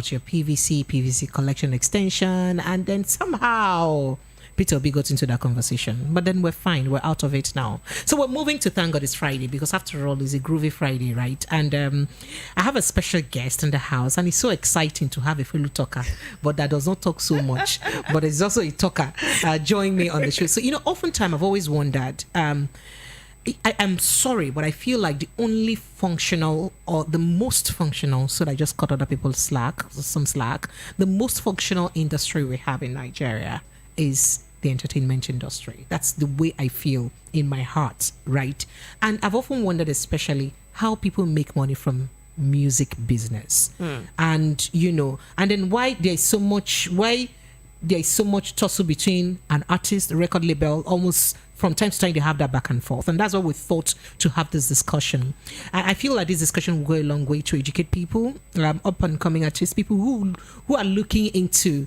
your PVC collection extension, and then somehow Peter Obi got into that conversation. But then we're fine. We're out of it now. So we're moving to Thank God It's Friday, because after all, it's a groovy Friday, right? And I have a special guest in the house, and it's so exciting to have a fellow talker, but that does not talk so much. But it's also a talker joining me on the show. So, oftentimes I've always wondered, I'm sorry, but I feel like the only functional, or the most functional, so that I just cut other people's some slack, the most functional industry we have in Nigeria is the entertainment industry. That's the way I feel in my heart, right? And I've often wondered, especially, how people make money from music business. And and then why there's so much tussle between an artist, a record label, almost from time to time they have that back and forth. And that's why we thought to have this discussion. And I feel like this discussion will go a long way to educate people, up and coming artists, people who are looking into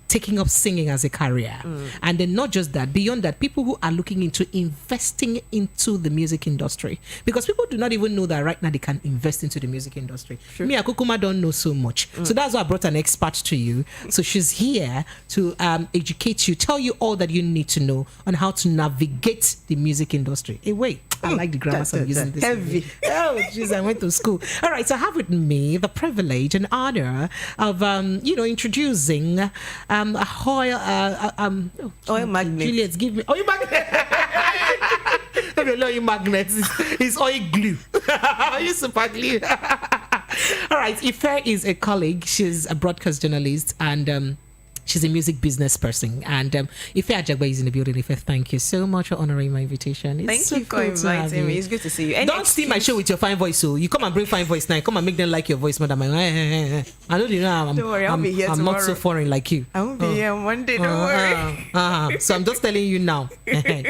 taking up singing as a career. And then not just that, beyond that, people who are looking into investing into the music industry, because people do not even know that right now they can invest into the music industry. Sure. Me, Akukuma, don't know so much. So that's why I brought an expert to you. So she's here to educate you, tell you all that you need to know on how to navigate the music industry. Hey, wait, I like the grammar I'm using this. Heavy. Oh, jeez, I went to school. All right, so I have with me the privilege and honor of introducing oil magnet. Juliet, give me oil magnet. Oil magnet is oil glue. You super glue. All right, Ife is a colleague. She's a broadcast journalist, and she's a music business person. And Ife Ajagba is in the building. Ife, thank you so much for honoring my invitation. Thank you for inviting me. It's good to see you. Don't steal my show with your fine voice. So you come and bring fine voice now. Come and make them like your voice more than mine. I know Don't worry, I'll be here tomorrow. Not so foreign like you. I won't be here on Monday. Don't worry. So I'm just telling you now.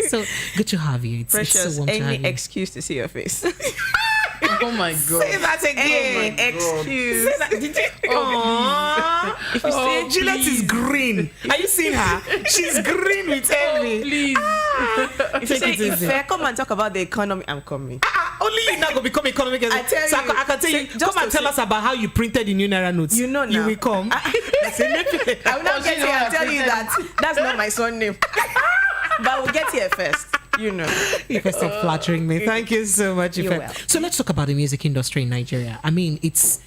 So good to have you. It's Precious, so any excuse to see your face. Oh my God. Say that again. Excuse. Say that. If you say Juliet is green, are you seeing her? She's green with envy. Please. If you say if come and talk about the economy, I'm coming. Only you now go become economic. I tell so you. I can tell you. Come and tell us about how you printed the new Naira notes. You know now. You will come. I will not get here and tell you that that's not my son name. But we'll get here first. You can stop flattering me. Thank you so much. So let's talk about the music industry in Nigeria. I mean, it's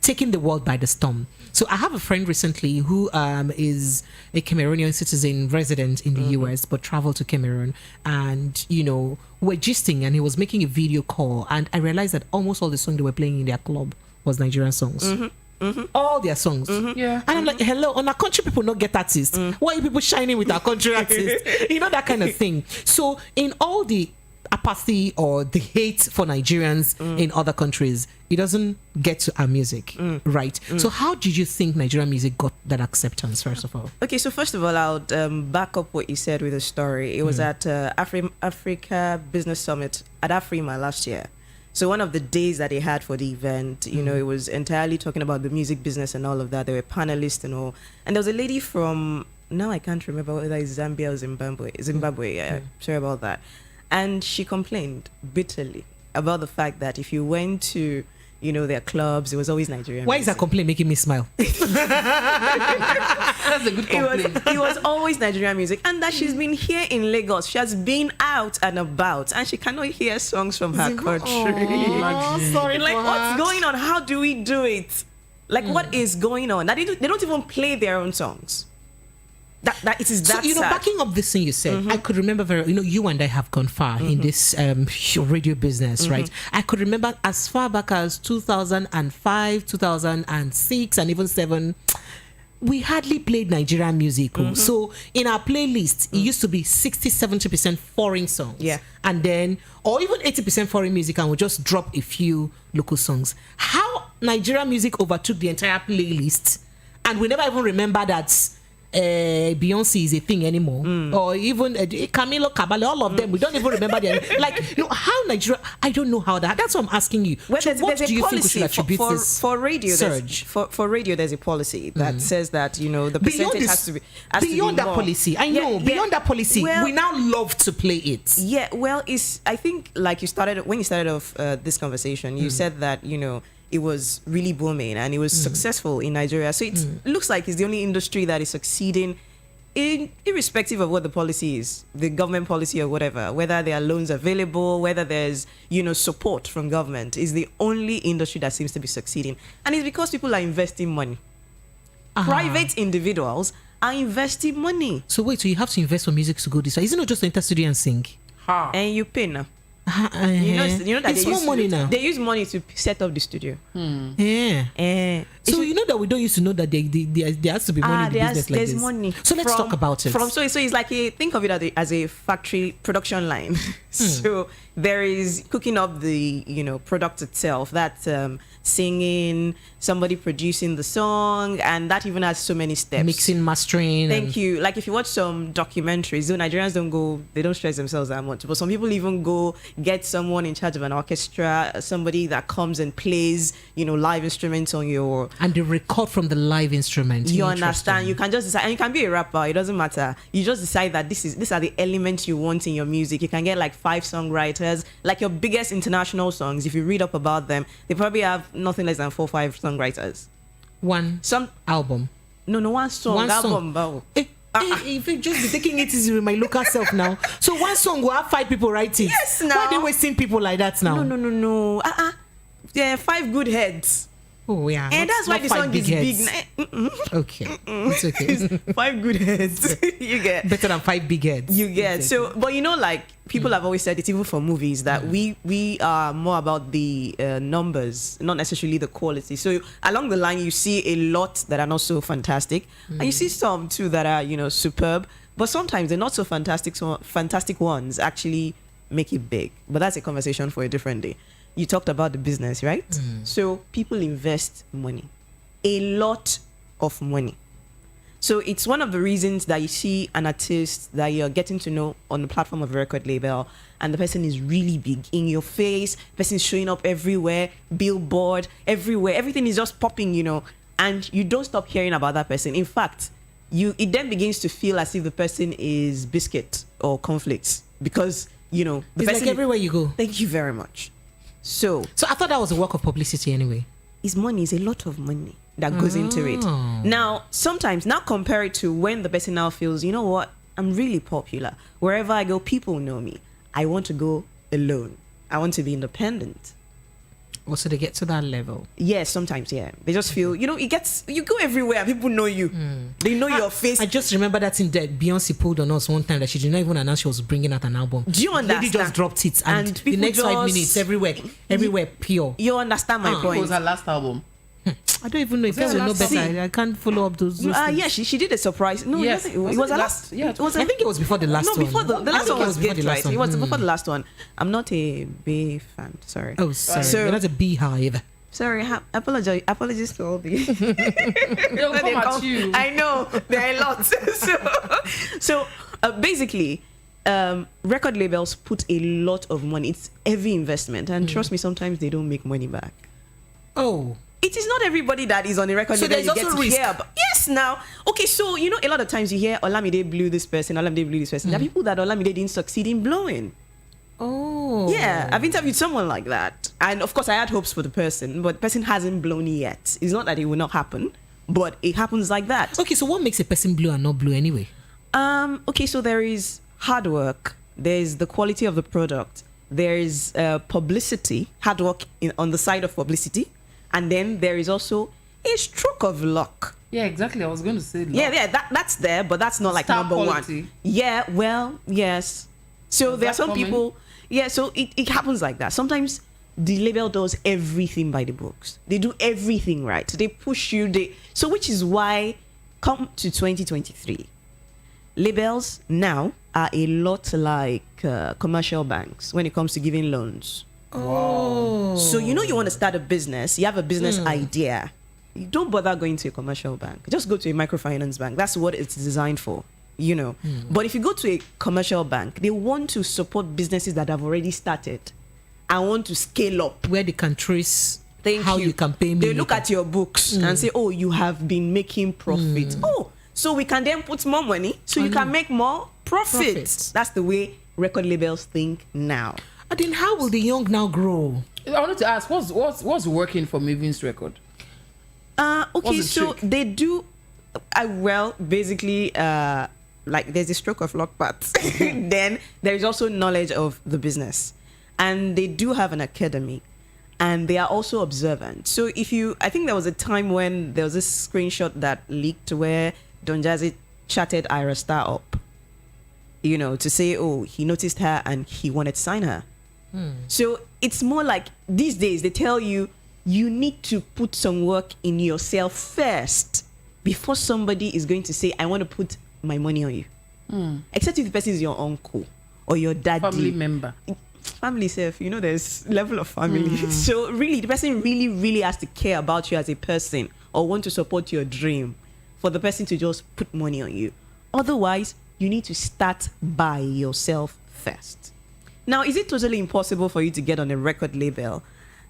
taking the world by the storm. So I have a friend recently who is a Cameroonian citizen resident in the US, but traveled to Cameroon, and we're gisting, and he was making a video call, and I realized that almost all the songs they were playing in their club was Nigerian songs. All their songs. Yeah. And I'm like, hello, on our country people not get artists. Why are you people shining with our country artists? That kind of thing. So in all the apathy or the hate for Nigerians in other countries, it doesn't get to our music, right? So how did you think Nigerian music got that acceptance, first of all? Okay, so first of all, I would back up what you said with a story. It was at Africa Business Summit at Afrima last year. So one of the days that they had for the event, it was entirely talking about the music business and all of that. There were panelists and all. And there was a lady from, now I can't remember whether it's Zambia or Zimbabwe. Yeah, sorry about that. And she complained bitterly about the fact that if you went to, their clubs, it was always Nigerian Why music. is that complaint making me smile? That's a good complaint. It was always Nigerian music. And that she's been here in Lagos. She has been out and about. And she cannot hear songs from her country. Sorry. Like, what's going on? How do we do it? Like, what is going on? They don't even play their own songs. That it is that so, sad. Backing up this thing you said, I could remember you and I have gone far in this radio business, right? I could remember as far back as 2005, 2006, and even 7, we hardly played Nigerian music. So in our playlist, it used to be 60-70% foreign songs. Yeah. And then, or even 80% foreign music, and we'll just drop a few local songs. How Nigerian music overtook the entire playlist, and we never even remember that Beyonce is a thing anymore, or even Camilo Caballé, all of them, we don't even remember them. How Nigeria, I don't know how that. That's what I'm asking you. Well, so there's what do a you policy think we should attribute this for radio surge? For radio, there's a policy that says that the percentage has to be beyond that more. policy. I know beyond that policy, we now love to play it. Yeah, well, I think like when you started off this conversation, you said that it was really booming and it was successful in Nigeria. So it looks like it's the only industry that is succeeding irrespective of what the policy is, the government policy or whatever, whether there are loans available, whether there's, support from government, is the only industry that seems to be succeeding. And it's because people are investing money. Private individuals are investing money. So wait, so you have to invest for music to go this way? Is it not just to enter studio and sing? And you pay now. You know that it's more money now. They use money to set up the studio. Yeah. So you know that we don't used to know that there has to be money in the business like there's this. money. So let's talk about it. So it's like think of it as a factory production line. So there is cooking up the product itself. That's singing, somebody producing the song, and that even has so many steps. Mixing, mastering. Thank you. Like if you watch some documentaries, though Nigerians they don't stress themselves that much, but some people even go get someone in charge of an orchestra, somebody that comes and plays, live instruments on your... And they record from the live instrument. You understand? You can just decide, and you can be a rapper, it doesn't matter. You just decide that these are the elements you want in your music. You can get like 5 songwriters, like your biggest international songs. If you read up about them, they probably have nothing less than 4 or 5 songwriters. Some album. No, one song. One album. Song. If you just be taking it easy with my local self now. So one song will have 5 people write it. Yes, now. Why are they wasting people like that now? No. Yeah, 5 good heads. Oh yeah. And that's why the song is big. Okay. It's okay. It's 5 good heads. You get better than 5 big heads. You get. So, but like people have always said it, even for movies, that we are more about the numbers, not necessarily the quality. So along the line, you see a lot that are not so fantastic, and you see some too that are superb. But sometimes the not so fantastic ones actually make it big. But that's a conversation for a different day. You talked about the business, right? So people invest money, a lot of money. So it's one of the reasons that you see an artist that you're getting to know on the platform of a record label, and the person is really big in your face. Person is showing up everywhere, billboard, everywhere. Everything is just popping, and you don't stop hearing about that person. In fact, it then begins to feel as if the person is biscuit or conflicts, because the it's person like everywhere you go. Thank you very much. So I thought that was a work of publicity anyway. It's money, is a lot of money that goes into it. Now, sometimes, compare it to when the person now feels, you know what, I'm really popular. Wherever I go, people know me. I want to go alone. I want to be independent. Also, they get to that level. Yes, sometimes, yeah. They just feel, you go everywhere, people know you. They know your face. I just remember that thing that Beyonce pulled on us one time, that she did not even announce she was bringing out an album. Do you understand? Lady just dropped it, and the next 5 minutes, everywhere pure. You understand my point? It was her last album. I don't even know if people know better. I can't follow up those things. Yeah, she did a surprise. No, yes, it was her last. Yeah, I think it was before the last one. No, before the last one was good, right? It was before the last one. I'm not a B fan. Sorry. Oh, sorry. You're not a beehive. Sorry, apologies to all the. They'll come at you. I know there are a lot. So basically, record labels put a lot of money. It's heavy investment, and trust me, sometimes they don't make money back. Oh. It is not everybody that is on a record label. So there's also risk. Yes, now. Okay, so a lot of times you hear Olamide blew this person, Olamide blew this person. There are people that Olamide didn't succeed in blowing. Oh. Yeah, I've interviewed someone like that. And of course, I had hopes for the person, but the person hasn't blown yet. It's not that it will not happen, but it happens like that. Okay, so what makes a person blue and not blue anyway? Okay, so there is hard work. There's the quality of the product. There's publicity, hard work on the side of publicity. And then there is also a stroke of luck. Yeah, exactly. I was going to say luck. Yeah, that's there, but that's not like Star number quality. 1. Yeah, well, yes. So there are some people... Yeah, so it happens like that. Sometimes the label does everything by the books. They do everything right. They push you. So which is why, come to 2023, labels now are a lot like commercial banks when it comes to giving loans. Oh. So you want to start a business. You have a business idea. You don't bother going to a commercial bank. Just go to a microfinance bank. That's what it's designed for. But if you go to a commercial bank, they want to support businesses that have already started and want to scale up, where they can trace how you can pay me. They look at your books and say, oh, you have been making profit. Oh, so we can then put more money so you can make more profits. That's the way record labels think now. And then how will the young now grow? I wanted to ask, what's working for Maven's record? Okay, What's the so trick? they do. Basically, like there's a stroke of luck, but then there is also knowledge of the business, and they do have an academy, and they are also observant. So I think there was a time when there was this screenshot that leaked where Don Jazzy chatted Ira Star up, to say, oh, he noticed her and he wanted to sign her. So it's more like these days they tell you need to put some work in yourself first before somebody is going to say, I want to put my money on you. Except if the person is your uncle or your daddy. Family member. Family self, there's level of family. So really, the person really, really has to care about you as a person or want to support your dream for the person to just put money on you. Otherwise, you need to start by yourself first. Now, is it totally impossible for you to get on a record label?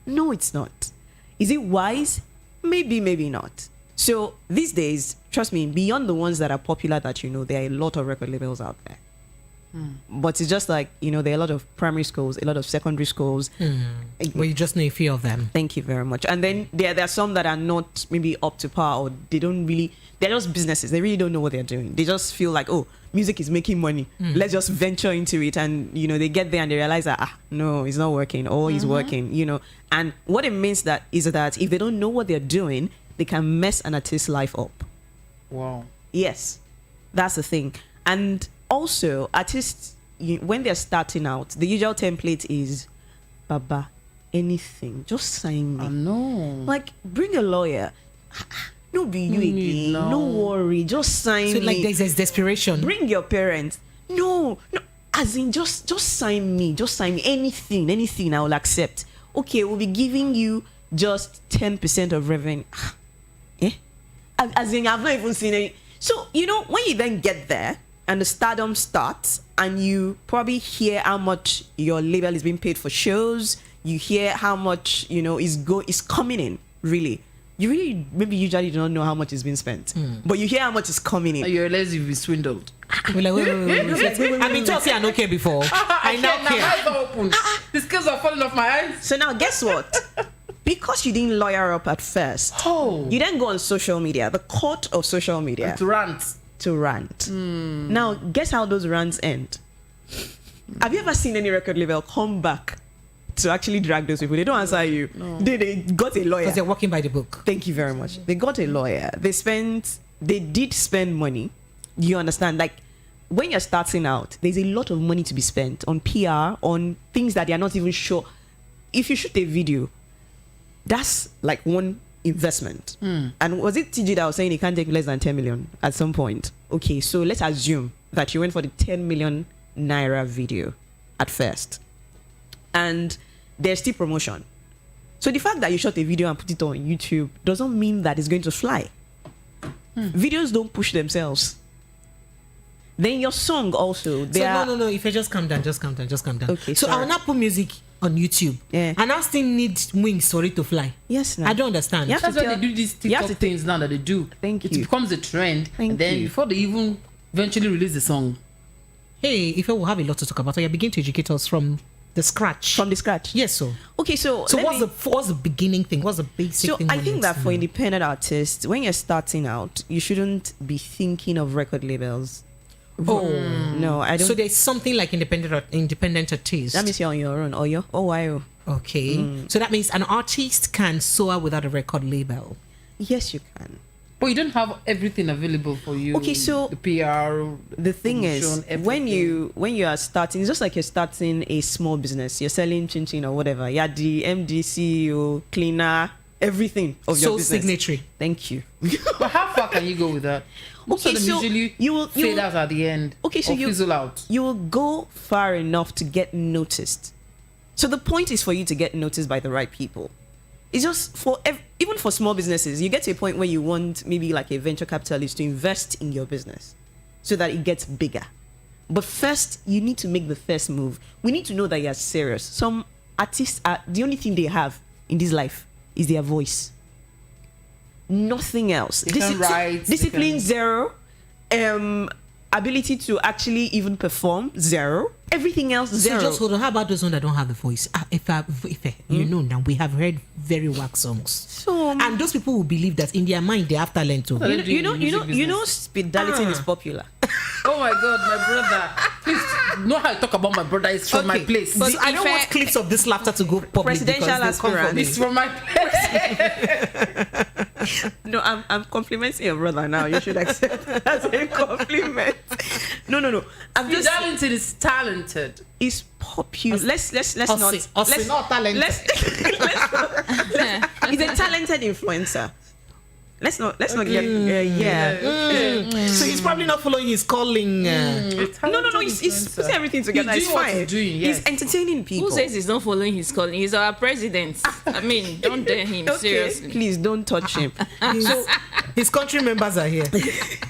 No, it's not. Is it wise? Maybe, maybe not. So these days, trust me, beyond the ones that are popular that there are a lot of record labels out there. But it's just like, there are a lot of primary schools, a lot of secondary schools. Well, you just know a few of them. Thank you very much. And then there are some that are not maybe up to par, or they're just businesses. They really don't know what they're doing. They just feel like, oh, music is making money. Let's just venture into it. And, they get there and they realize that, no, it's not working, or it's working, And what it means is that if they don't know what they're doing, they can mess an artist's life up. Wow. Yes, that's the thing. And also, artists, when they're starting out, the usual template is, Baba, anything, just sign me. I know. Like, bring a lawyer. No be you again. No. No worry, just sign So me. like there's desperation. Bring your parents. No, as in just sign me. Just sign me. Anything I will accept. Okay, we'll be giving you just 10% of revenue. As in, I've not even seen any. So, when you then get there and the stardom starts and you probably hear how much your label is being paid for shows, you hear how much, is coming in, really. You really maybe usually do not know how much is being spent, but you hear how much is coming in. You realize you've been swindled. We're like, wait. I've been told say I don't care before. I now My care. eyes are open. The scales are falling off my eyes. So now, guess what? Because you didn't lawyer up at first, you then go on social media, the court of social media, To rant. to rant. Now, guess how those rants end? Have you ever seen any record label come back to actually drag those people? They don't answer you. No. They got a lawyer. Because they're working by the book. Thank you very much. They got a lawyer. They did spend money. You understand? Like, when you're starting out, there's a lot of money to be spent on PR, on things that you're not even sure. If you shoot a video, that's like one investment. And was it TG that was saying it can't take less than 10 million at some point? Okay, so let's assume that you went for the 10 million naira video at first. And there's still promotion. So the fact that you shot a video and put it on YouTube doesn't mean that it's going to fly. Videos don't push themselves. Then your song also. No. If you just calm down. Okay, so I sorry. will not put music on YouTube. Yeah. And I still need wings for it to fly. Yes, no. I don't understand. Yeah. That's why they do these You have TikTok to things now that they do. Thank It you. becomes a trend. Thank and then you. before they even eventually release the song. Hey, if I will have a lot to talk about, I begin to educate us from the scratch. From the scratch. Yes, so. Okay, so So what's the beginning thing? What's the basic So thing? I one think needs that to for know? independent artists, when you're starting out, you shouldn't be thinking of record labels. Oh. No, I don't. So there's something like independent artist. That means you're on your own. Or you? Oh, why? Okay. So that means an artist can soar without a record label. Yes, you can. But you don't have everything available for you. Okay, so the PR. The thing is, promotion, when everything. you are starting, it's just like you're starting a small business. You're selling chin chin or whatever. You're the MD, CEO, cleaner, everything of your So business. signatory. Thank you. But how far can you go with that? Most Okay, of them so usually you will- fade out at the end. Okay, so or fizzle out. you will go far enough to get noticed. So the point is for you to get noticed by the right people. It's just even for small businesses, you get to a point where you want maybe like a venture capitalist to invest in your business so that it gets bigger. But first, you need to make the first move. We need to know that you're serious. Some artists the only thing they have in this life is their voice. Nothing else. They can write, Discipline they can- zero. Ability to actually even perform zero. Everything else So zero. just hold on. How about those ones that don't have the voice? You know now, we have heard very whack songs. So And those people will believe that in their mind they have talent too. Speedality is popular. Oh my God, my brother. Please, know how I talk about my brother is from my place. But I don't want clips of this laughter to go public Presidential because they'll come for aspirant. me. It's from my place. No, I'm complimenting your brother now. You should accept that as a compliment. No. I'm just Darlington is talented. is popular. Let's not not talented. let's he's a talented influencer. Let's not get So he's probably not following his calling. No, he's putting everything together. He's It's doing what fine. he's doing, yes. He's entertaining people. Who says he's not following his calling? He's our president. I mean, don't dare him, Okay, seriously. please don't touch him. So his country members are here.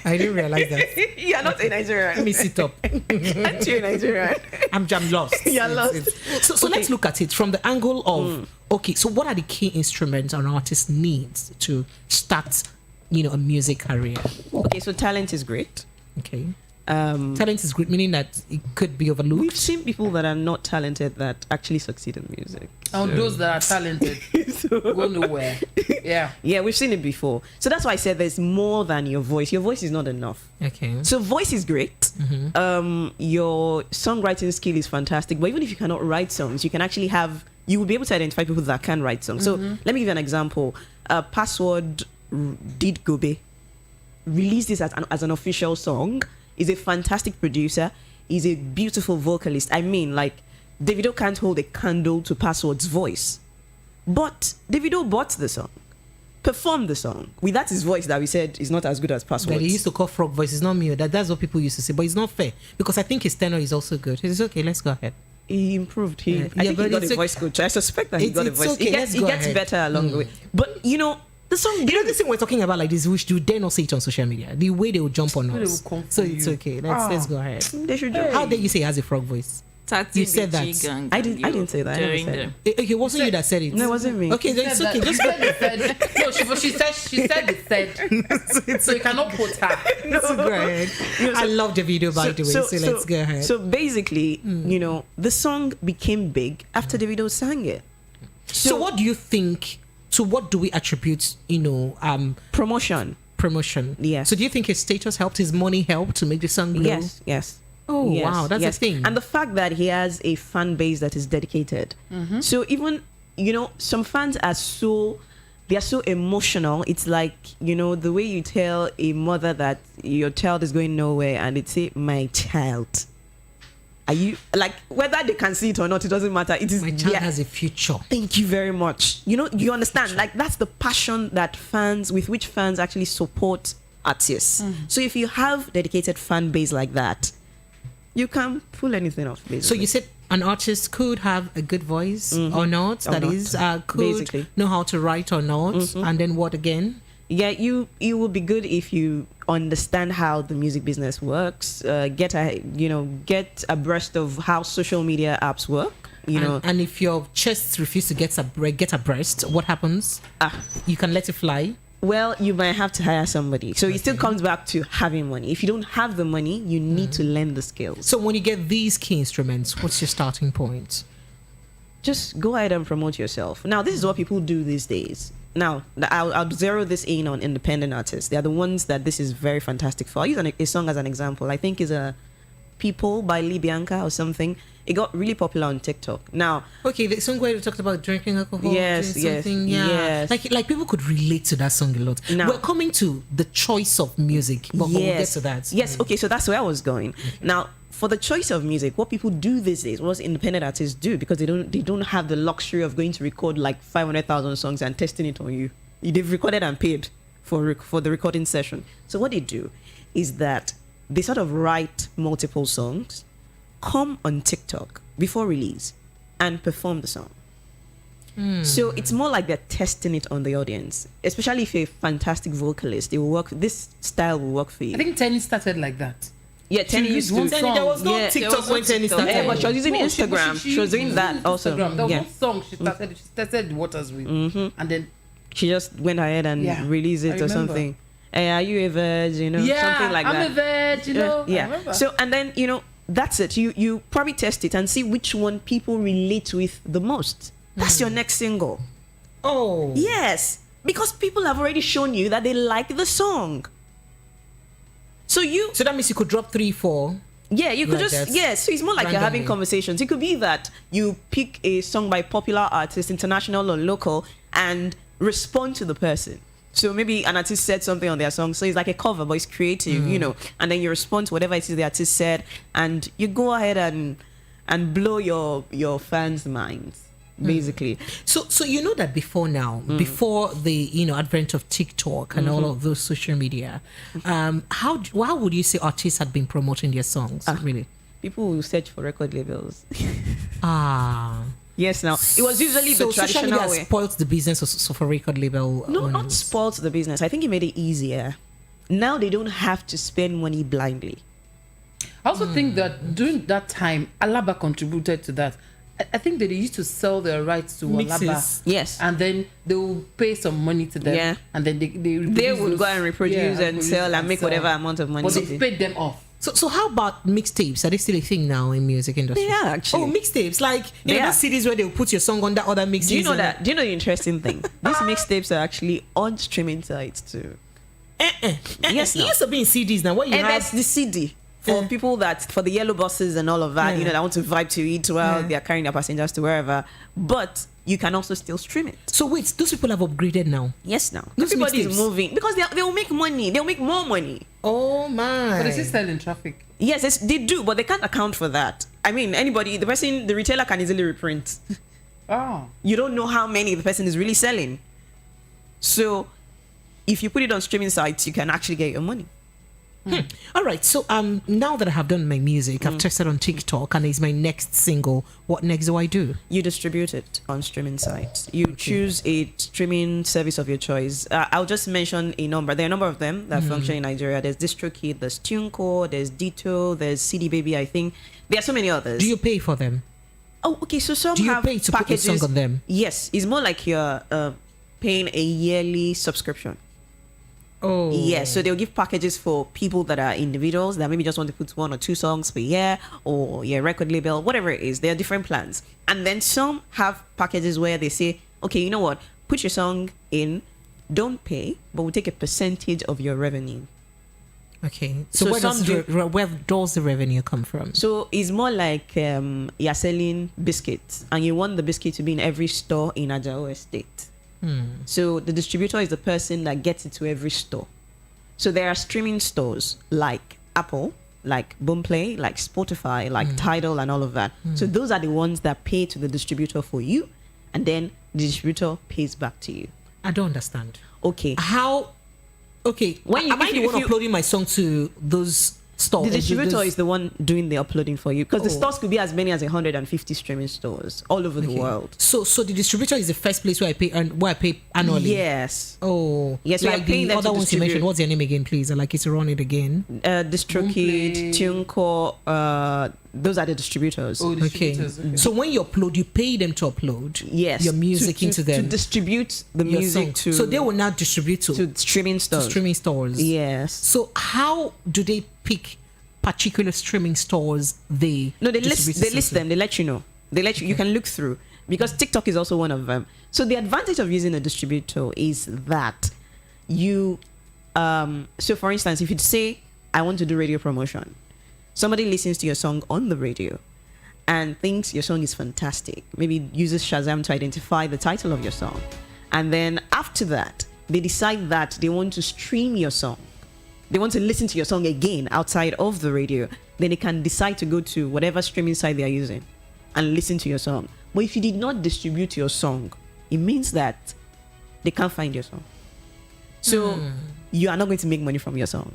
I didn't realize that. You're not a Nigerian. Let me sit up. Aren't you a Nigerian? I'm lost. You're lost. So let's look at it from the angle of okay. So what are the key instruments an artist needs to start, a music career? Okay, so talent is great. Okay. Talent is great, meaning that it could be overlooked. We've seen people that are not talented that actually succeed in music. And those that are talented go nowhere. Yeah. Yeah, we've seen it before. So that's why I said there's more than your voice. Your voice is not enough. Okay. So voice is great. Your songwriting skill is fantastic. But even if you cannot write songs, you will be able to identify people that can write songs. So let me give you an example. Password did Gobe. Released this as an official song. He's a fantastic producer. He's a beautiful vocalist. I mean, like, Davido can't hold a candle to Password's voice. But Davido bought the song, performed the song. That's his voice that we said is not as good as Password's. That he used to call frog voice. It's not me. That's what people used to say. But it's not fair because I think his tenor is also good. It's okay. Let's go ahead. He improved. I think but he got it's a voice coach. I suspect that he got a it's voice. okay. He Let's gets go ahead. better along the way. But, the song... This thing we're talking about like this, which you dare not say it on social media. The way they will jump on They us. will come for So it's you. okay. Let's go ahead. They should How dare you say he has a frog voice? You said that. I didn't say that. I never said Okay, it wasn't you that said it. No, it wasn't me. Okay, then it's okay. Just go. She said it said. So you cannot put her. Go ahead. I love the video, by the way. So let's go ahead. So basically, the song became big after Davido sang it. So what do you think? So what do we attribute? Promotion. Promotion. Yes. So do you think his status helped? His money helped to make the song blow? Yes. Oh Yes, wow, that's yes. the thing. And the fact that he has a fan base that is dedicated. So even some fans are so emotional. It's like the way you tell a mother that your child is going nowhere, and they say, "My child." Are you like, whether they can see it or not? It doesn't matter. It is My child has a future. Thank you very much. You understand? Like, that's the passion with which fans actually support artists. So if you have dedicated fan base like that, you can pull anything off, basically. So you said an artist could have a good voice or not. Or That not. is, could Basically. know how to write or not. And then what again? Yeah, you will be good if you understand how the music business works. Get abreast of how social media apps work. And if your chest refuses to get abreast, what happens? You can let it fly. Well, you might have to hire somebody. So it still comes back to having money. If you don't have the money, you need to learn the skills. So when you get these key instruments, what's your starting point? Just go ahead and promote yourself. Now, this is what people do these days. Now, I'll zero this in on independent artists. They are the ones that this is very fantastic for. I'll use a song as an example. I think is a People by Lee Bianca or something. It got really popular on TikTok. Now, Okay, the song where you talked about drinking alcohol. Yes, doing yes, something, yeah. yes. Like people could relate to that song a lot. Now- We're coming to the choice of music, but we'll get to that. Yes, okay, so that's where I was going. Now, for the choice of music, what people do these days, what independent artists do, because they don't have the luxury of going to record like 500,000 songs and testing it on you. They've recorded and paid for the recording session. So what they do is that they sort of write multiple songs, come on TikTok before release, and perform the song. So it's more like they're testing it on the audience, especially if you're a fantastic vocalist. It will work. This style will work for you. I think Tenny started like that. Yeah, Tenny She used used to. one There was no Yeah, TikTok there was when no Tenny TikTok. started. Yeah, but she was using No, Instagram. She was doing that also. Instagram. There was Yeah. one song she started the waters with, and then She just went ahead and Yeah, released I it or remember. something. Hey, are you a veg? yeah, Something like I'm that. a veg, I Yeah. remember. So and then that's it. You probably test it and see which one people relate with the most. That's your next single. Oh. Yes, because people have already shown you that they like the song. So that means you could drop 3, 4. yeah, you could Like just that. so it's more like you're having Randomly. conversations. It could be that you pick a song by popular artist, international or local, and respond to the person. So maybe an artist said something on their song, so it's like a cover, but it's creative, and then you respond to whatever it is the artist said, and you go ahead and blow your fans' minds, basically. So you know that before before the advent of TikTok and all of those social media, how would you say artists had been promoting their songs? Really? People will search for record labels. Ah. Yes, now it was usually the social traditional media way. spoiled the business of a record label. No, not owners. spoiled the business. I think it made it easier. Now they don't have to spend money blindly. I also think that during that time, Alaba contributed to that. I think that they used to sell their rights to Mixes. Alaba. Yes. And then they will pay some money to them. Yeah. And then they They reproduce would those- go and reproduce yeah, and sell and make sell. whatever amount of money. But they they did. paid them off. So how about mixtapes? Are they still a thing now in music industry? They are, actually. Oh, mixtapes, like They are. those CDs where they'll put your song under other mixes. Do you know and- that? Do you know the interesting thing? These mixtapes are actually on streaming sites too. Yes, it no. used to be in CDs now. What you And there's have? the CD for people for the yellow buses and all of that, that want to vibe to it while they're carrying their passengers to wherever. But you can also still stream it. So wait, those people have upgraded now. Yes, now. Those Everybody's mixtapes. moving because they will make money. They'll make more money. Oh my! But they still sell in traffic. Yes, they do, but they can't account for that. I mean, the retailer can easily reprint. Oh. You don't know how many the person is really selling. So if you put it on streaming sites, you can actually get your money. All right. So now that I have done my music, I've tested on TikTok, and it's my next single. What next do I do? You distribute it on streaming sites. You choose a streaming service of your choice. I'll just mention a number. There are a number of them that function in Nigeria. There's DistroKid, there's TuneCore, there's Ditto, there's CD Baby, I think. There are so many others. Do you pay for them? Oh, okay. So some Do you have pay to put a packages. song on them? Yes, it's more like you're paying a yearly subscription. Oh, Yes, so they'll give packages for people that are individuals that maybe just want to put 1 or 2 songs per year, or your record label, whatever it is. There are different plans. And then some have packages where they say, okay, you know what? Put your song in, don't pay, but we'll take a percentage of your revenue. Okay. So, So where some where does the revenue come from? So it's more like you're selling biscuits and you want the biscuit to be in every store in Ajao Estate. So the distributor is the person that gets it to every store. So there are streaming stores like Apple, like Boomplay, like Spotify, like Tidal, and all of that. So those are the ones that pay to the distributor for you, and then the distributor pays back to you. I don't understand. Okay. How? Okay. When you- am I if the you- one if you- uploading my song to those stores? The distributor Those- is the one doing the uploading for you, because the Oh. stores could be as many as 150 streaming stores all over the Okay. world. So the distributor is the first place where I pay annually. Yes. Oh, Yes, we are like paying the them to other ones you mentioned. distribute. What's their name again, please? I'd like you to run it again. DistroKid, TuneCore, those are the distributors. Oh, Okay. distributors. Okay. So when you upload, you pay them to upload Yes. your music to into them. to distribute the your music song. to So they will now distribute to streaming stores. streaming stores. Yes. So how do they pick particular streaming stores they No, they distribute list to? them. They let you know. They let you. You can look through, because TikTok is also one of them. So the advantage of using a distributor is that you. So for instance, if you say, I want to do radio promotion, somebody listens to your song on the radio and thinks your song is fantastic. Maybe uses Shazam to identify the title of your song, and then after that, they decide that they want to stream your song. They want to listen to your song again outside of the radio. Then they can decide to go to whatever streaming site they are using and listen to your song. But if you did not distribute your song, it means that they can't find your song. So you are not going to make money from your song.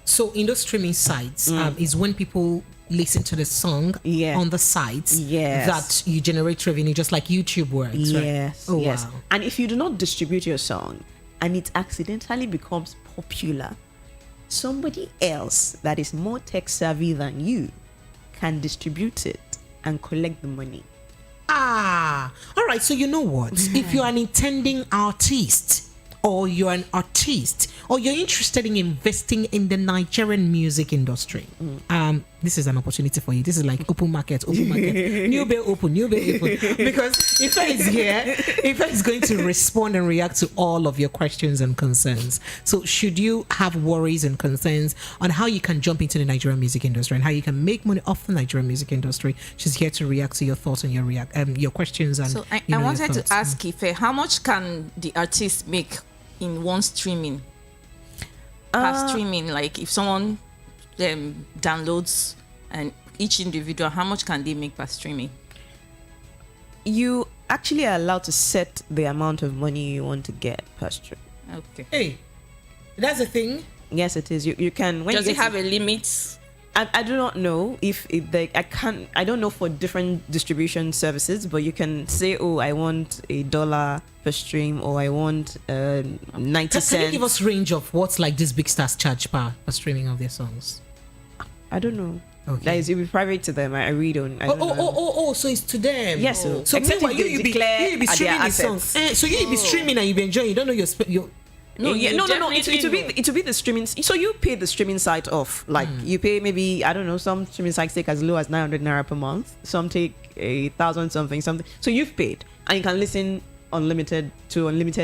So in those streaming sites is when people listen to the song Yeah. on the sites Yes. that you generate revenue, just like YouTube works. Right? Yes. Oh, yes. wow. And if you do not distribute your song and it accidentally becomes popular, somebody else that is more tech savvy than you can distribute it and collect the money. All right. So you know what? If you're an intending artist or you're an artist, or you're interested in investing in the Nigerian music industry, this is an opportunity for you. This is like open market, new bay open. Because Ife is here, Ife is going to respond and react to all of your questions and concerns. So should you have worries and concerns on how you can jump into the Nigerian music industry and how you can make money off the Nigerian music industry, she's here to react to your thoughts and your questions. And So I your wanted to thoughts. ask Ife, how much can the artist make in one streaming? Per streaming, like if someone downloads and each individual, how much can they make per streaming? You actually are allowed to set the amount of money you want to get per stream. Okay. Hey, that's the thing. Yes, it is. You can. When Does you it get have a limit? I do not know if I don't know for different distribution services, but you can say, oh, I want $1 per stream, or I want 90 Can you cents. give us range of what's like these big stars charge per streaming of their songs? I don't know. Okay. That is, it will be private to them. I really don't. I don't know. So it's to them. Yes, so So except meanwhile, if they you declare be their streaming these assets. songs. So you be streaming and you be enjoying. You don't know your No, Yeah, you no. definitely know. It will be the streaming. So you pay the streaming site off. Like you pay maybe, I don't know, some streaming sites take as low as 900 naira per month. Some take 1,000 something. So you've paid and you can listen unlimited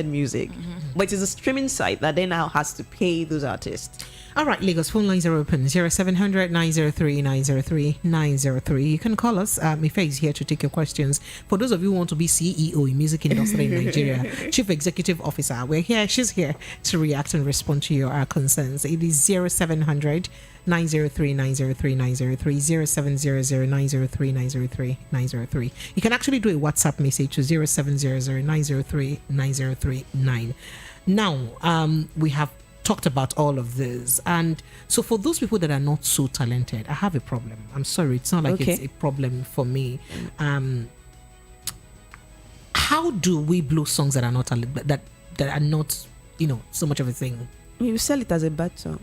music. But it's a streaming site that then now has to pay those artists. All right, Lagos phone lines are open 0700 903 903 903. You can call us. Ife is here to take your questions. For those of you who want to be CEO in music industry in Nigeria, Chief Executive Officer, we're here. She's here to react and respond to your concerns. It is 0700 903 903 903 0700 903 903 903. You can actually do a WhatsApp message to 0700 903 903 9. Now, we have talked about all of this, and so for those people that are not so talented, I have a problem. I'm sorry, it's not like Okay. it's a problem for me. How do we blow songs that are not that are not so much of a thing, You sell it as a bad song.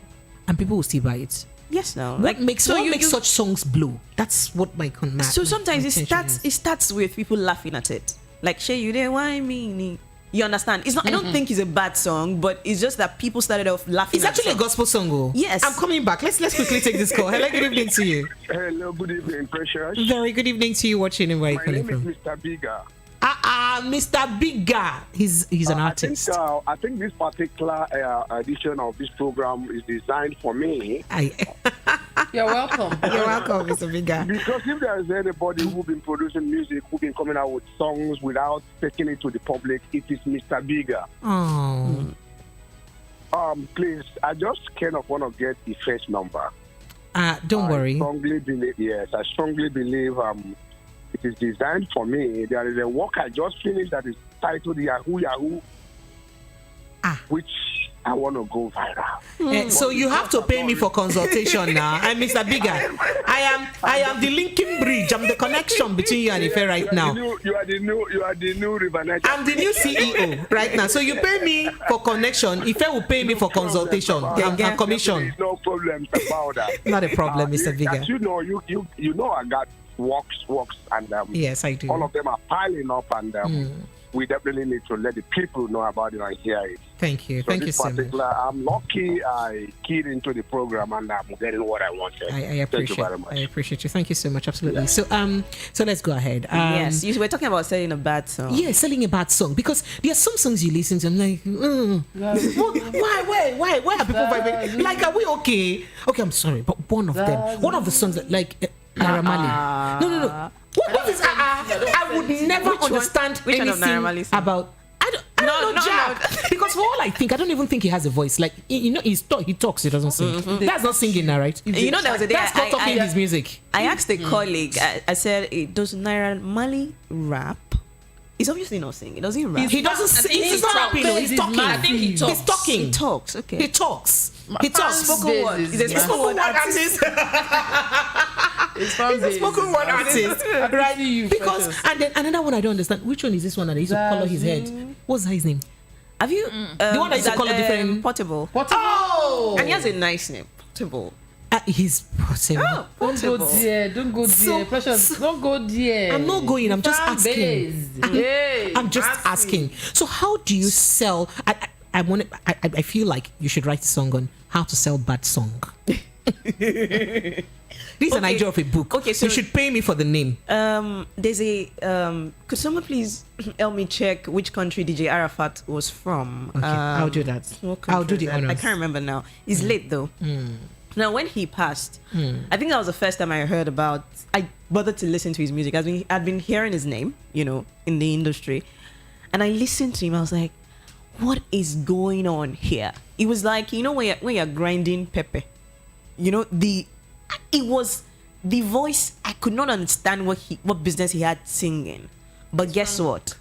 and people will still buy it? Yes, now. What makes you- such songs blow? That's what my So sometimes it contention starts with people laughing at it. Like, Shay, you there, why me? You understand? It's not. I don't think it's a bad song, but it's just that people started off laughing. It's at actually a the song. gospel song. Oh. Yes. I'm coming back. Let's quickly take this call. Hello, good evening to you. Hello, good evening, Precious. Very good evening to you. Watching and where you My calling name from? is Mr. Bigger. Mr. Bigger. He's an artist. I think this particular edition of this program is designed for me You're welcome. You're welcome, Mr. Bigger. because if there is anybody who's been producing music, who's been coming out with songs without taking it to the public, it is Mr. Bigger. Oh, Please, I just kind of want to get the first number. don't worry. I strongly believe it is designed for me. There is a work I just finished that is titled Yahoo Yahoo, which I want to go viral. So you have to pay me for consultation now. I'm Mr. Bigger. I am the linking bridge. I'm the connection between you and Ife right now. You are the new River Niger. I'm the new CEO right now. So you pay me for connection. Ife will pay me for consultation and commission. There is no problem about that. Not a problem, Mr. Bigger. As you know, I got works, and Yes, I do. all of them are piling up, and we definitely need to let the people know about it and hear it. Thank you. So Thank you this so much. particular, I'm lucky I keyed into the program and I'm getting what I wanted. I Thank you very appreciate. much. I appreciate you. Thank you so much. Absolutely. So so let's go ahead. Yes, you were talking about selling a bad song. Yeah, selling a bad song, because there are some songs you listen to. I'm like, why are people vibing? Like, are we okay? Okay, I'm sorry, but one of the songs that like Naira Marley. No. What is I would never understand which one of Naira anything Marley's song? about. I don't know Jack. Because for all I think, I don't even think he has a voice. Like, he talks, he doesn't sing. That's not singing now, right? You know, there was a day That's not talking his music. I asked a colleague. I said, "Does Naira Marley rap?" He's obviously not singing. He doesn't rap. He doesn't I think sing. He's not rapping. No, he's He's talking. mad. I think he He's talking. He talks. Okay. He talks. He talks. Spoken word. He's a He's spoken word artist. He's a spoken word artist, right? see you, Because Precious. and then another one I don't understand. Which one is this one that he used to color his head? What's his name? Have you? The one that used to color different. Portable. Oh, And he has a nice name. Portable. he's possible. Oh, Don't go portable. there. Don't go So- there. Precious, don't go there. I'm not going. I'm just Fan asking. base. Hey, I'm just asking. So how do you sell? I feel like you should write a song on how to sell bad song. This is an idea of a book. Okay, so you should pay me for the name. There's a could someone please help me check which country DJ Arafat was from? Okay, I'll do that. What I'll do country the is that? honors. I can't remember now. He's late though. Now, when he passed, I think that was the first time I heard about. I bothered to listen to his music. I'd been hearing his name, in the industry, and I listened to him. I was like, "What is going on here?" It was like when you're grinding pepper, it was the voice. I could not understand what business he had singing, but guess what?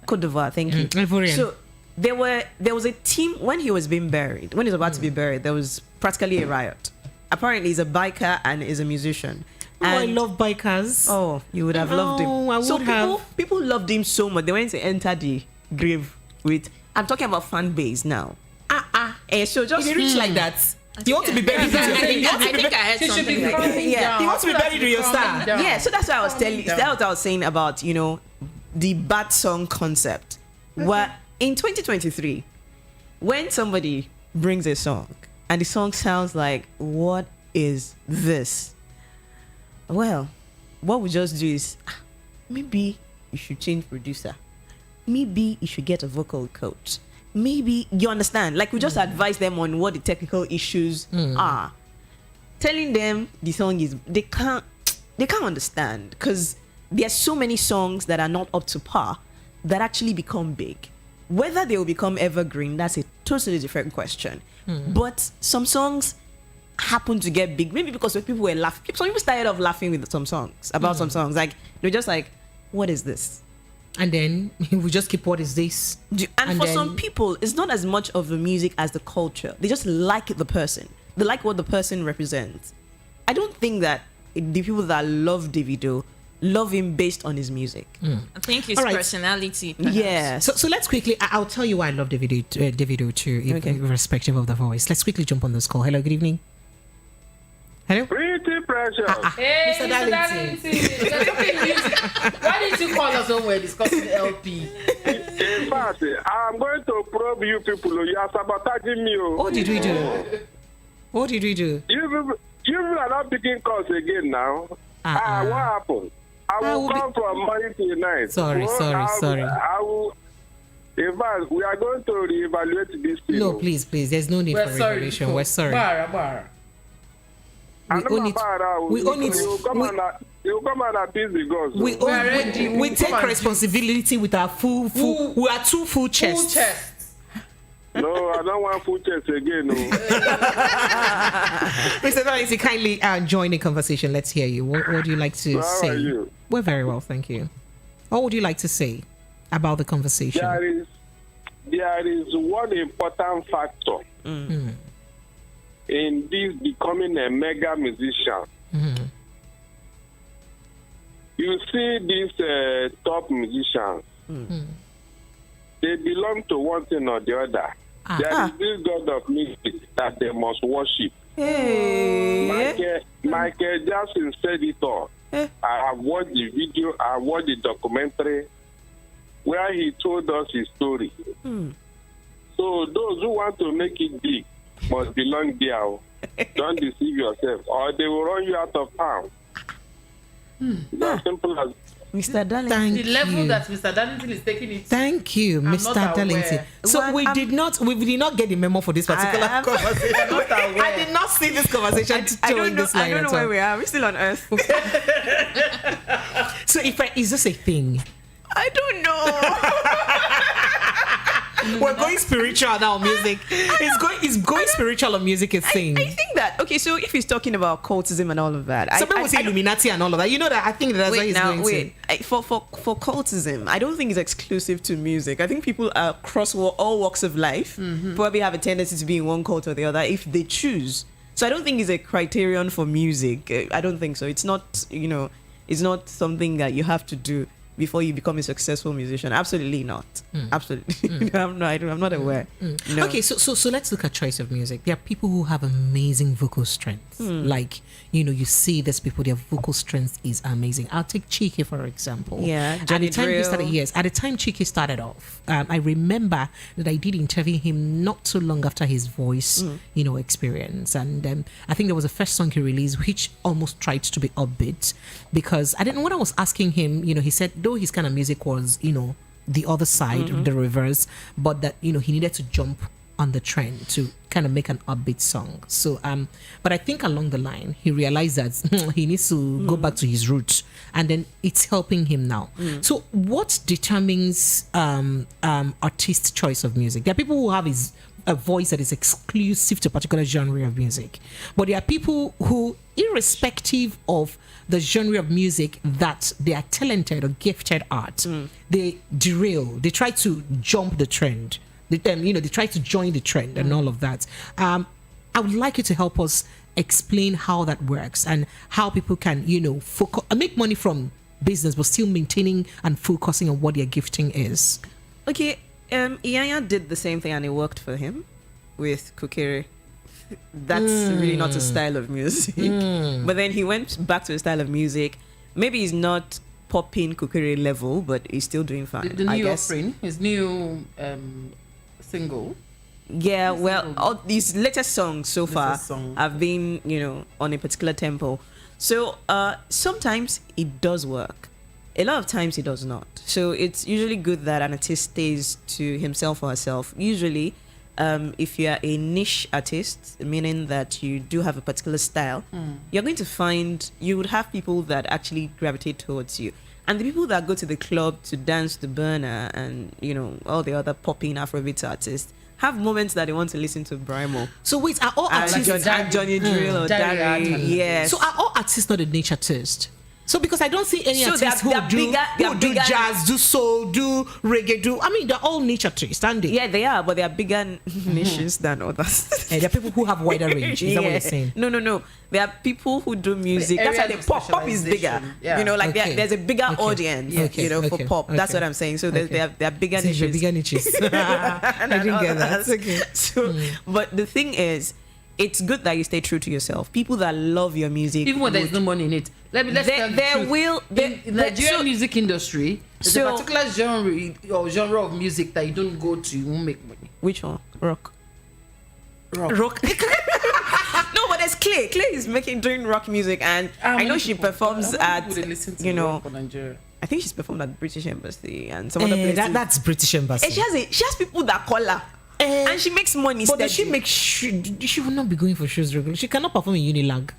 Cote d'Ivoire. Thank you. Ivorian. So there was a team when he was being buried. When he was about to be buried, there was practically a riot. Apparently, he's a biker and is a musician. I love bikers. Oh, you would have loved him. I would so have. people loved him so much. They went to enter the grave with. I'm talking about fan base now. So just If you reach like that, you want to be buried. I think I heard something like that. Yeah. He wants to be buried with your star. Yeah, so that's what I was telling you. That's what I was saying about, the bad song concept. Where in 2023, when somebody brings a song and the song sounds like, what is this? Well, what we just do is maybe you should change producer. Maybe you should get a vocal coach. Maybe you understand. Like we just advise them on what the technical issues are. Telling them the song is they can't understand because there are so many songs that are not up to par that actually become big. Whether they will become evergreen, that's a totally different question. But some songs happen to get big, maybe because people were laughing. Some people started off laughing with some songs about some songs. Like they're just like, "What is this?" And then we just keep, "What is this?" And for some people, it's not as much of the music as the culture. They just like the person. They like what the person represents. I don't think that the people that love Davido love him based on his music. I think his personality. Perhaps. Yeah. So let's quickly. I'll tell you why I love Davido too, irrespective of the voice. Let's quickly jump on this call. Hello, good evening. Hello. Pretty precious. Hey, Mr. Mr. Darlington. Darlington. Why didn't you call us when we're discussing LP? In fact, I'm going to probe you people. You are sabotaging me. What did we do? What did we do? You are not picking calls again now. What happened? I will come from morning till night. Sorry. I will. In fact, we are going to reevaluate this thing. No, please. There's no need for revelation. We're sorry. Bara. We own it. You come and appease the gods. We take responsibility with our full. We are two full chests. Full chests. No, I don't want full chest again. No. Mr. Darlington, kindly join the conversation. Let's hear you. What would you like to say? How are you? We're very well, thank you. What would you like to say about the conversation? There is one important factor in this becoming a mega musician. You see these top musicians, they belong to one thing or the other. There is this God of music that they must worship. Hey. Michael Jackson said it all. I have watched the video, I watched the documentary where he told us his story. So those who want to make it big must belong there. Don't deceive yourself, or they will run you out of town. As simple as Mr. Darlington. The level that Mr. Darlington is taking it. Thank you, Mr. Darlington. So Well, we did not get the memo for this particular conversation. I did not see this conversation during this line. I don't know where we are. We're still on Earth. So is this a thing? I don't know. We're going spiritual now. Music. It's going spiritual on music. Is thing. I think that so. If he's talking about cultism and all of that, some people say Illuminati and all of that. You know that I think that's what he's going to. For cultism, I don't think it's exclusive to music. I think people across all walks of life probably have a tendency to be in one cult or the other if they choose. So I don't think it's a criterion for music. I don't think so. It's not. It's not something that you have to do before you become a successful musician. Absolutely not. Absolutely. I'm not aware. No. Okay, so let's look at choice of music. There are people who have amazing vocal strength. Like, you see these people, their vocal strength is amazing. I'll take Chike, for example. Yeah, At Johnny the time he Drill. started, yes, at the time Chike started off, I remember that I did interview him not too long after his voice, experience. And I think there was a first song he released, which almost tried to be upbeat, because I didn't know when I was asking him, he said, though his kind of music was, the other side, the reverse, but that, he needed to jump on the trend to kind of make an upbeat song. So but I think along the line he realized that he needs to go back to his roots, and then it's helping him now. So what determines artist choice of music? There are people who have a voice that is exclusive to a particular genre of music, but there are people who, irrespective of the genre of music that they are talented or gifted at, they derail, they try to jump the trend. They try to join the trend and all of that. I would like you to help us explain how that works and how people can, focus, make money from business, but still maintaining and focusing on what their gifting is. Okay, Iyanya did the same thing and it worked for him with Kukere. That's really not a style of music. But then he went back to a style of music. Maybe he's not popping Kukere level, but he's still doing fine. The I new guess. offering, his new single. Yeah, well, all these latest songs so far song. have been, on a particular tempo. So sometimes it does work. A lot of times it does not. So it's usually good that an artist stays to himself or herself. Usually, if you are a niche artist, meaning that you do have a particular style, you're going to find you would have people that actually gravitate towards you. And the people that go to the club to dance to Burna and, all the other popping Afrobeat artists have moments that they want to listen to Brimo. So wait, are all And, artists... Johnny Drill or Dari. Dari. Yes. So are all artists not a niche artist? So because I don't see any So artists they're who do bigger- jazz, do soul, do reggae, they're all niche artists, aren't they? Yeah, they are, but they are bigger niches than others. There are people who have wider range. Is that what you're saying? No. There are people who do music. The That's why areas they of pop is bigger. specialization. Yeah. Okay. There's a bigger Okay. audience, Okay. for Okay. pop. That's Okay. what I'm saying. So Okay. there are bigger So niches. you're bigger niches. I didn't get that. Okay. So, but the thing is, it's good that you stay true to yourself. People that love your music, Even when there's no money in it. Let's tell the there truth. will in the Nigerian so- music industry, there's so- a particular genre of music that you don't go to, you won't make money. Which one? Rock. Rock. No, but there's Clay. Clay is doing rock music, and I know she performs at, Nigeria. I think she's performed at the British Embassy and some other places. That's British Embassy. And she has people that call her, and she makes money. But does she steady. make she will not be going for shows regularly. She cannot perform in Unilag.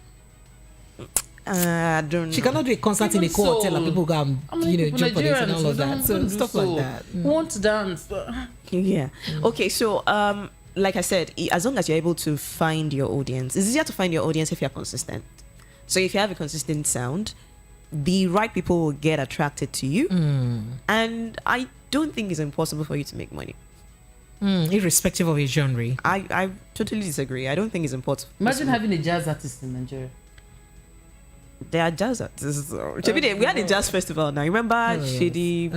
I don't know. She cannot do a concert in a Even cool so, hotel and people go and How many people jump on it and Nigerians all of that. don't So do stuff so? like that. Who want to dance? Yeah. Okay. So, like I said, as long as you're able to find your audience, it's easier to find your audience if you're consistent. So, if you have a consistent sound, the right people will get attracted to you, and I don't think it's impossible for you to make money. Irrespective of your genre. I totally disagree. I don't think it's impossible. Imagine having a jazz artist in Nigeria. There are jazz artists. We had a jazz festival now. Remember Shady?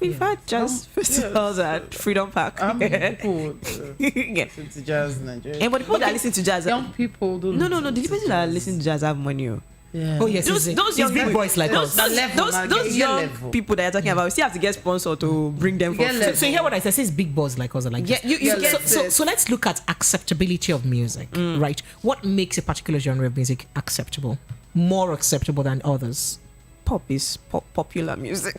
We've had jazz festivals at Freedom Park. How many people Yeah. listen to jazz in Nigeria? And but the people that listen to jazz, Young people don't. no. listen The to people that jazz. listen to jazz have money. Oh. Yeah. Oh yes, Those it's young big people- boys like those, us. those, level, those, man, those get young level. people that you're talking about, we still have to get sponsor to bring them for Get free. level. So you hear what I said? It's big boys like us. Like Yeah, this. you Yeah, get So let's look at acceptability of music, right? What makes a particular genre of music acceptable, more acceptable than others? pop is popular music.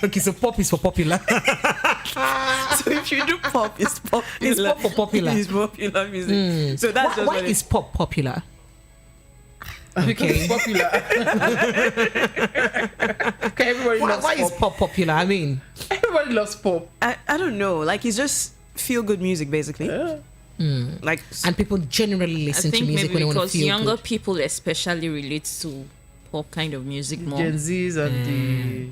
Okay, so pop is for popular. So if you do pop, it's popular. It's pop for popular. It's popular music. So that's just Why what it is pop popular? Okay. Popular. Okay, everybody loves Why is pop. pop popular? I mean, Everybody loves pop. I don't know. Like it's just feel good music basically. Like and people generally I listen to think music maybe when they want to because feel younger good. people especially relate to pop kind of music more. Gen Zs and the.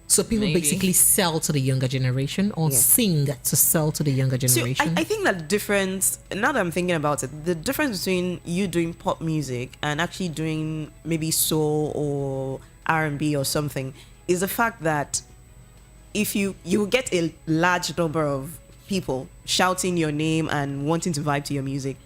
So people Maybe. basically sell to the younger generation or Yeah. sing to sell to the younger so generation. I think that the difference, now that I'm thinking about it, the difference between you doing pop music and actually doing maybe soul or R&B or something is the fact that if you get a large number of people shouting your name and wanting to vibe to your music,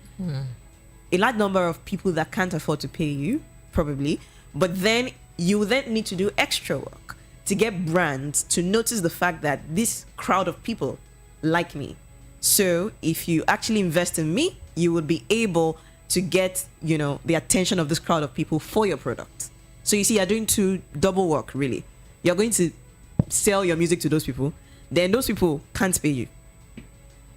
a large number of people that can't afford to pay you, probably. But then you then need to do extra work to get brands to notice the fact that this crowd of people like me. So if you actually invest in me, you will be able to get, the attention of this crowd of people for your product. So you see, you're doing two double work, really. You're going to sell your music to those people. Then those people can't pay you.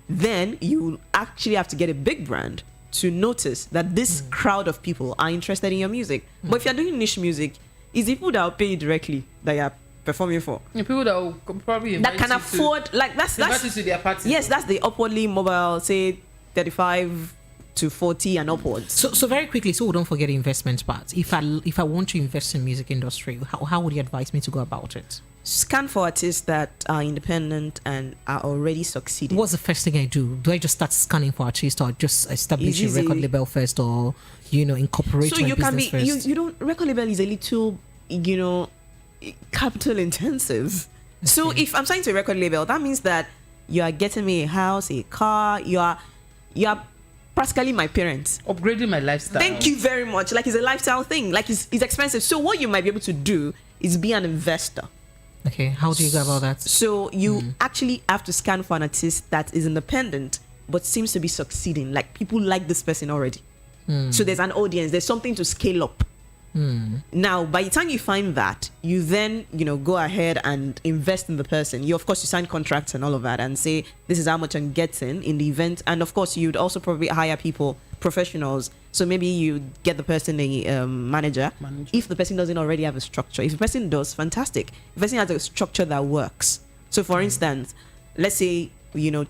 Then you actually have to get a big brand to notice that this crowd of people are interested in your music. But if you're doing niche music, it's the people that will pay you directly that you're performing for. People that will probably that can afford, that's invite you to their party. Yes, that's the upwardly mobile, say 35 to 40 and upwards. So very quickly, so we don't forget the investment part. If I want to invest in music industry, how would you advise me to go about it? Scan for artists that are independent and are already succeeding. What's the first thing I do? Do I just start scanning for artists, or just establish a record label first, or incorporate my business first? You don't, record label is a little capital intensive. Okay. So if I'm signing to a record label, that means that you are getting me a house, a car. You are practically my parents. Upgrading my lifestyle. Thank you very much. Like, it's a lifestyle thing. Like, it's expensive. So what you might be able to do is be an investor. Okay, how do you go about that? So you actually have to scan for an artist that is independent but seems to be succeeding. Like, people like this person already. So there's an audience. There's something to scale up. Now, by the time you find that, you then, go ahead and invest in the person. You sign contracts and all of that and say, this is how much I'm getting in the event. And of course, you'd also probably hire people, professionals. So maybe you get the person a manager. If the person doesn't already have a structure. If the person does, fantastic. If the person has a structure that works. So for instance, let's say,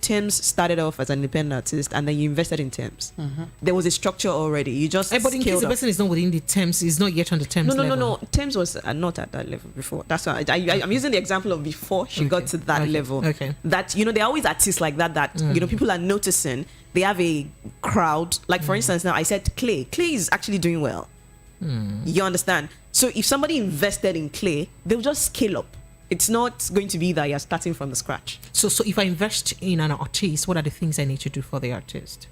Thames started off as an independent artist and then you invested in Thames. There was a structure already. You just but in case the person is not within the Thames, is not yet on the Thames level. No. Thames was not at that level before. That's why I'm using the example of before she got to that level. Okay. That, there are always artists like that, people are noticing. They have a crowd. Like, for instance, now I said Clay. Clay is actually doing well. You understand? So if somebody invested in Clay, they'll just scale up. It's not going to be that you're starting from the scratch. So if I invest in an artist, what are the things I need to do for the artist?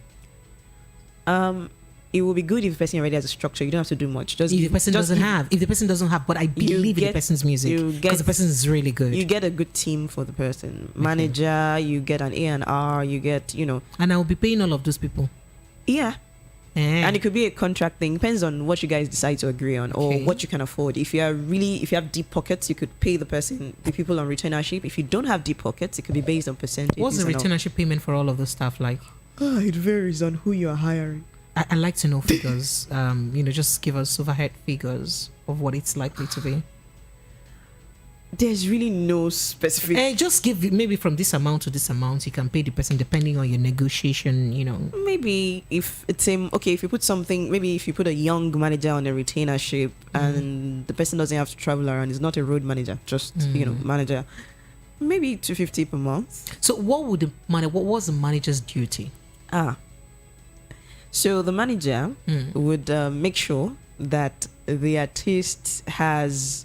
It will be good if the person already has a structure. You don't have to do much. If the person doesn't have, but I believe in the person's music because the person is really good. You get a good team for the person. Manager, you get an A&R, you get, And I will be paying all of those people. Yeah. And it could be a contract thing. Depends on what you guys decide to agree on or what you can afford. If you have deep pockets, you could pay the people on retainership. If you don't have deep pockets, it could be based on percentage. What's the retainership payment for all of this stuff like? It varies on who you are hiring. I like to know figures. Just give us overhead figures of what it's likely to be. There's really no specific. Just give maybe from this amount to this amount you can pay the person depending on your negotiation. Maybe if it's if you put something, maybe if you put a young manager on a retainership and the person doesn't have to travel around, it's not a road manager, just manager. Maybe $250 per month. So what was the manager's duty? So the manager would make sure that the artist has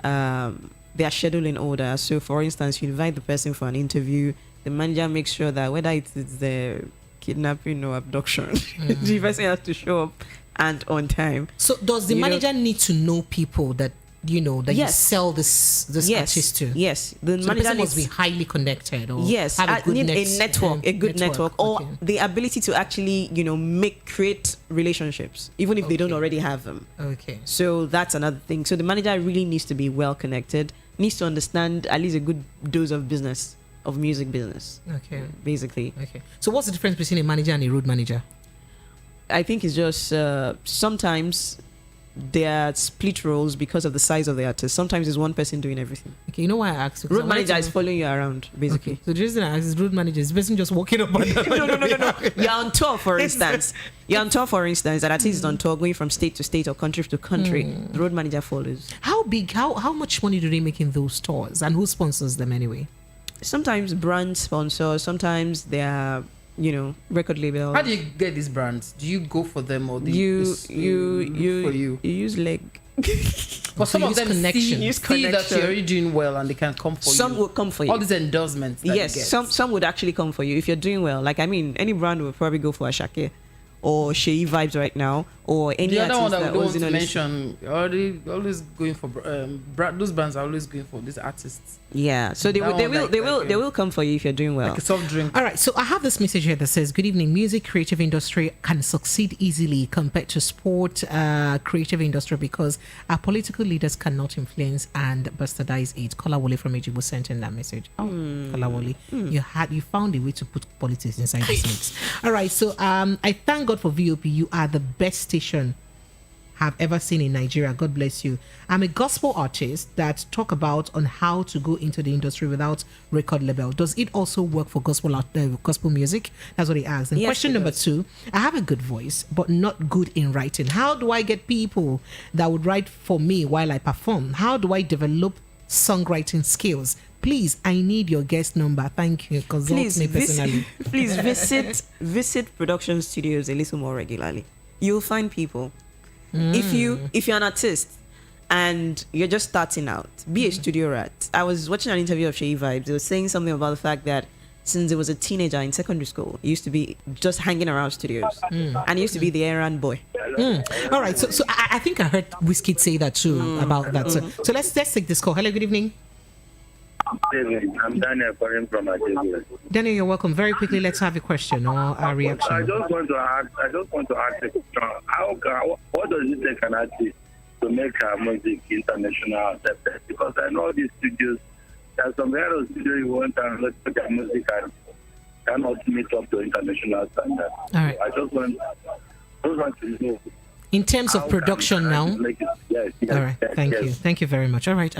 their schedule in order. So for instance, you invite the person for an interview, the manager makes sure that whether it's the kidnapping or abduction, the person has to show up and on time. So does the manager need to know people that you sell this artist to? Yes. The manager must be highly connected or have a good network, or the ability to actually, create relationships, even if they don't already have them. Okay. So that's another thing. So the manager really needs to be well connected, needs to understand at least a good dose of business, of music business. Okay. Basically. Okay. So what's the difference between a manager and a road manager? I think it's just sometimes there are split roles because of the size of the artist. Sometimes it's one person doing everything. Okay, you know why I asked? Road manager is following you around, basically. Okay. So the reason I asked is road manager is the person just walking up and down. No. You're on tour, for instance. That artist is on tour, going from state to state or country to country. The road manager follows. How much money do they make in those tours, and who sponsors them anyway? Sometimes brands sponsor. Sometimes they are, record label. How do you get these brands? Do you go for them or you use leg? But some of them see that you're already doing well and they can come for you. Some will come for you. All these endorsements. Yes, some would actually come for you if you're doing well. Like, any brand will probably go for Ashake or Sheyi Vibes right now, or any The other one artist that we don't was want to in mention, always going for those brands are always going for these artists. Yeah, so they will come for you if you're doing well. Like a soft drink. All right, so I have this message here that says, "Good evening. Music creative industry can succeed easily compared to sport creative industry because our political leaders cannot influence and bastardize it." Kolawole from Ejibo sent in that message. Oh, Kolawole, you found a way to put politics inside this mix. All right, so I thank God for VOP. You are the best station have ever seen in Nigeria. God bless you. I'm a gospel artist that talk about on how to go into the industry without record label. Does it also work for gospel music? That's what he asked. And Yes, question it number does. 2, I have a good voice, but not good in writing. How do I get people that would write for me while I perform? How do I develop songwriting skills? Please, I need your guest number. Thank you. Consult me personally. Please visit production studios a little more regularly. You'll find people. If you're an artist and you're just starting out, be a studio rat. I was watching an interview of Sheyi Vibes. They were saying something about the fact that since he was a teenager in secondary school, he used to be just hanging around studios, and he used to be the errand boy. All right, so I think I heard Wizkid say that too about that. So let's take this call. Hello, good evening. I'm Daniel calling from Nigeria. Daniel, you're welcome. Very quickly, let's have a question or a I reaction. just want to ask a question. What does it take an artist to make her music international accepted? Because I know these studios, there's some kind of studio you want and look at their music and cannot meet up to international standards. All right. I just want to know. In terms of how production can now. make it- Yes, All right, thank you very much. All right,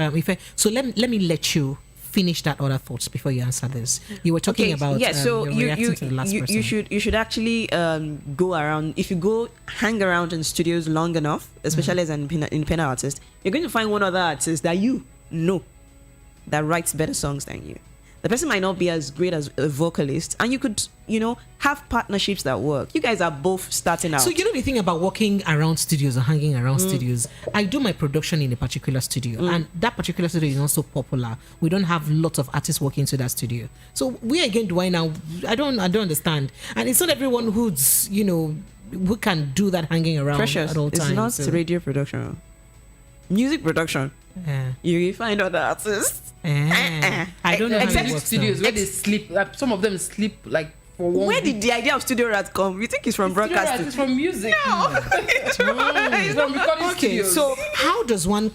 so let me let you finish that other thoughts before you answer this. You were talking about so you're reacting to the last person. you should actually go around. If you go hang around in studios long enough, especially as an independent artist, you're going to find one other artist that you know that writes better songs than you. The person might not be as great as a vocalist, and you could, have partnerships that work. You guys are both starting out. So the thing about walking around studios or hanging around studios, I do my production in a particular studio, and that particular studio is not so popular. We don't have lots of artists working to that studio. So where again do I now? I don't understand. And it's not everyone who's who can do that hanging around Precious, at all it's times. not So, radio production, music production. yeah. You find other artists. I don't know how Except it works studios now. where they sleep. Like, some of them sleep like for one. Where week. did the idea of studio rat come? You think it's from Studio broadcasting? It's from music. It's It's from recording Okay, studios. so how does one,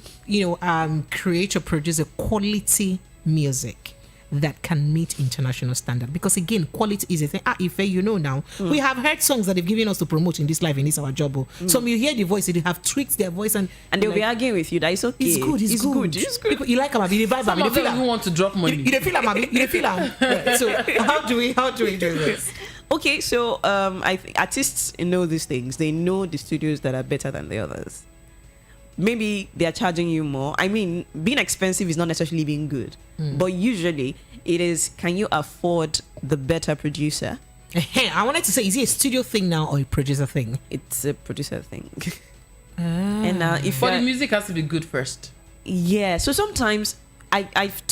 create or produce a quality music that can meet international standard? Because again, quality is a thing. Ife, now, we have heard songs that they've given us to promote in this life, in this our job. Some you hear the voice, they have tweaked their voice and they'll be arguing with you that it's okay. it's good. It's good. People, you like Amabi, you vibe some Amabi, of them even want to drop money. you feel Amabi, you feel Right, so how do we do this? Okay, so I think artists know these things. They know the studios that are better than the others. Maybe they are charging you more. I mean, being expensive is not necessarily being good, but usually it is. Can you afford the better producer? I wanted to say, is it a studio thing now or a producer thing? It's a producer thing. And if But the you're- music has to be good first. yeah, so sometimes I've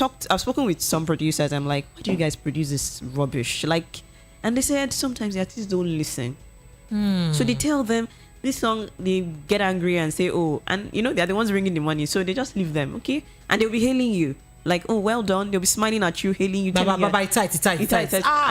spoken with some producers. I'm like, why do you guys produce this rubbish? Like, and they said sometimes the artists don't listen. So they tell them this song, they get angry and say, oh, and they're the ones bringing the money, so they just leave them, okay? And they'll be hailing you like, oh, well done. They'll be smiling at you, hailing you. telling you- Baba, tight. And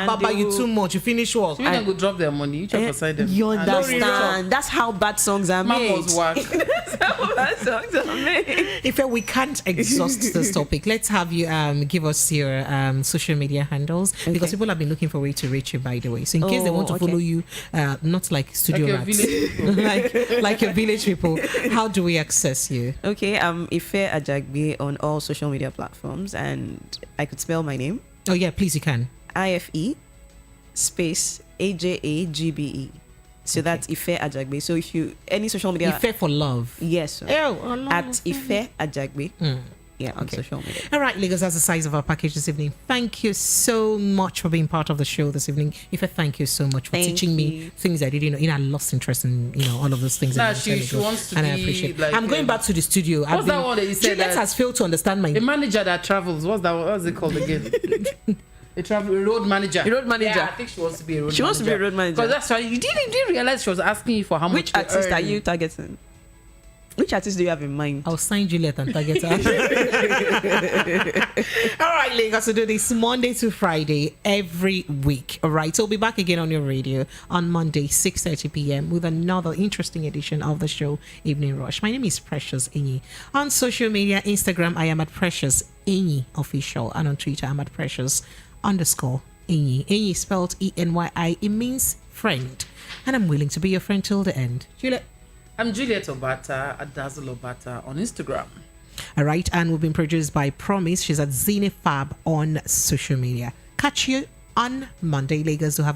Baba, they you will- too much. You finish work. So you go drop their money. You try to side them. You And don't understand? That's how bad songs are Man made. must work. That's how bad songs are made. If we can't exhaust this topic, let's have you give us your social media handles because people have been looking for a way to reach you, by the way. So in case they want to okay. follow you, not like studio Like your rats, village people. like your village people, how do we access you? Okay, I'm Ife Ajagbe on all social media platforms, and I could spell my name. Oh yeah, please you can. IFE space AJAGBE. So that's Ife Ajagbe. So if you any social media, Ife for love. yes, sir. Oh, At Ife Ajagbe. Yeah, on Okay. social media. All right, Lagos, that's the size of our package this evening. Thank you so much for being part of the show this evening. Ife, thank you so much for Thank teaching me you. things I didn't know. I lost interest in all of those things. Nah, a long time she ago, wants to and I be appreciate it. like, I'm going back to the studio. What's that one that you said Juliet that- has failed to understand my A manager that travels. What's it called again? A road manager. A road manager. Yeah, I think she wants to be a road manager. She wants to be a road manager. Because that's why you didn't realize she was asking you for how Which much. artist are you targeting? Which artist do you have in mind? I'll sign Juliet and target her. All right, Lagos, we do this Monday to Friday every week. All right, so we'll be back again on your radio on Monday, 6:30 p.m. with another interesting edition of the show, Evening Rush. My name is Precious Inyi. On social media, Instagram, I am at Precious Inyi Official, and on Twitter, I'm at Precious_Inyi. Inyi spelled E-N-Y-I. It means friend, and I'm willing to be your friend till the end. Juliet. I'm Juliet Obata at Dazzle Obata on Instagram. All right, and we've been produced by Promise. She's at Zenefab on social media. Catch you on Monday, Lagos. Do have an